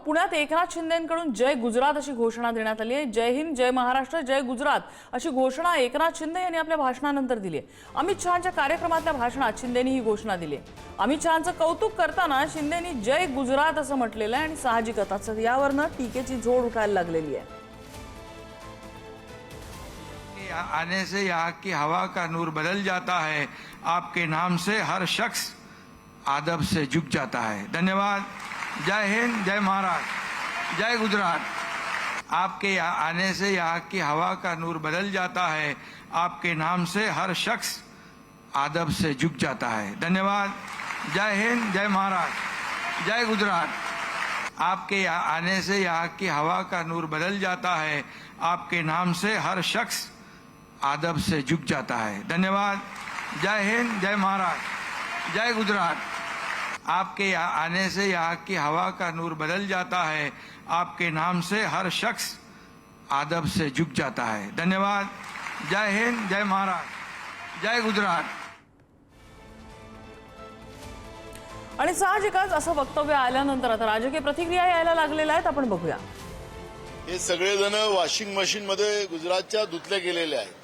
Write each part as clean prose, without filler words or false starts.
पुण्यात एकनाथ शिंदेंकडून जय गुजरात अशी घोषणा देण्यात आली आहे। जय हिंद, जय महाराष्ट्र, जय गुजरात अशी घोषणा एकनाथ शिंदे यांनी आपल्या भाषणानंतर दिली आहे। अमित शहांच्या कार्यक्रमातल्या भाषणात शिंदेंनी ही घोषणा दिली आहे। अमित शहांचं कौतुक करताना शिंदेंनी जय गुजरात असं म्हटलेलं आहे आणि साहजिकच यावरनं टीकेची झोड उठायला लागलेली आहे। आने से यहाँ की हवा का नूर बदल जाता है, आपके नाम से हर शख्स आदब से झुक जाता है। धन्यवाद। जय हिंद, जय महाराष्ट्र, जय गुजरात। आपके आने से यहाँ की हवा का नूर बदल जाता है, आपके नाम से हर शख्स आदब से झुक जाता है। धन्यवाद। जय हिंद, जय महाराष्ट्र, जय गुजरात। आपके आने से यहाँ की हवा का नूर बदल जाता है, आपके नाम से हर शख्स आदब से झुक जाता है। धन्यवाद। जय हिंद, जय महाराष्ट्र, जय गुजरात। आपके आने से यहाँ की हवा का नूर बदल जाता है, आपके नाम से हर शख्स आदब से झुक जाता है। धन्यवाद। जय हिंद, जय महाराष्ट्र, जय गुजरात। आणि साहजिकच असं वक्तव्य आल्यानंतर आता राजकीय प्रतिक्रिया यायला लागलेल्या आहेत। आपण बघूया। हे सगळेजण वॉशिंग मशीन मध्ये गुजरातच्या धुतले गेलेले आहेत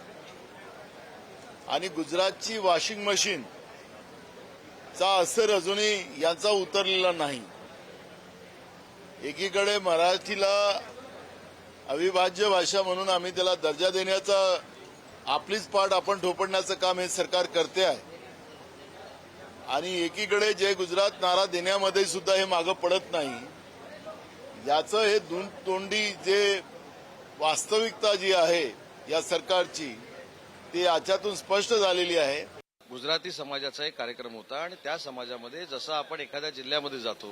आणि गुजरातची वॉशिंग मशीन चा असर अजूनही यांचा उतरलेला नाही। एकीकडे मराठीला अविभाज्य भाषा म्हणून आम्ही त्याला दर्जा देण्याचा आपलीच पाठ आपण थोपडण्याचं काम हे सरकार करते आहे आणि एकीकडे जय गुजरात नारा देण्यामध्ये सुद्धा हे मागं पडत नाही। याचं हे तोंडी जे वास्तविकता जी आहे या सरकारची ती याच्यातून स्पष्ट झालेली आहे। गुजराती समाजाचा एक कार्यक्रम होता आणि त्या समाजामध्ये जसं आपण एखाद्या जिल्ह्यामध्ये जातो,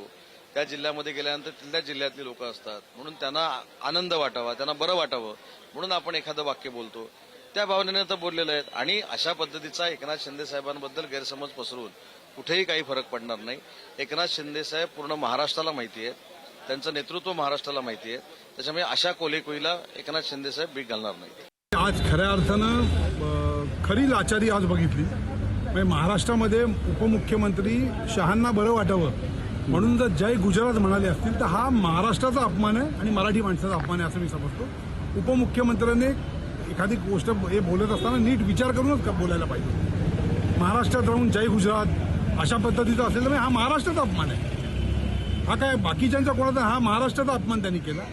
त्या जिल्ह्यामध्ये गेल्यानंतर तिथल्या जिल्ह्यातली लोक असतात म्हणून त्यांना आनंद वाटावा, त्यांना बरं वाटावं म्हणून आपण एखादं वाक्य बोलतो, त्या भावनेने तर बोललेलं आहेत। आणि अशा पद्धतीचा एकनाथ शिंदे साहेबांबद्दल गैरसमज पसरवून कुठेही काही फरक पडणार नाही। एकनाथ शिंदे साहेब पूर्ण महाराष्ट्राला माहिती आहे, त्यांचं नेतृत्व महाराष्ट्राला माहिती आहे, त्याच्यामुळे अशा कोलेकोईला एकनाथ शिंदे साहेब बीट घालणार नाहीत। आज खऱ्या अर्थानं खरी लाचारी आज बघितली। महाराष्ट्रामध्ये उपमुख्यमंत्री शहांना बरं वाटावं म्हणून जर जय गुजरात म्हणाले असतील तर हा महाराष्ट्राचा अपमान आहे आणि मराठी माणसाचा अपमान आहे असं मी समजतो। उपमुख्यमंत्र्यांनी एखादी गोष्ट हे बोलत असताना नीट विचार करूनच बोलायला पाहिजे। महाराष्ट्रात राहून जय गुजरात अशा पद्धतीचा असेल तर हा महाराष्ट्राचा अपमान आहे। हा काय बाकीच्यांचा कोणाचा, हा महाराष्ट्राचा अपमान त्यांनी केला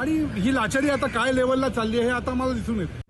आणि ही लाचारी आता काय लेवलला चालली आहे हे आता मला दिसून येतं।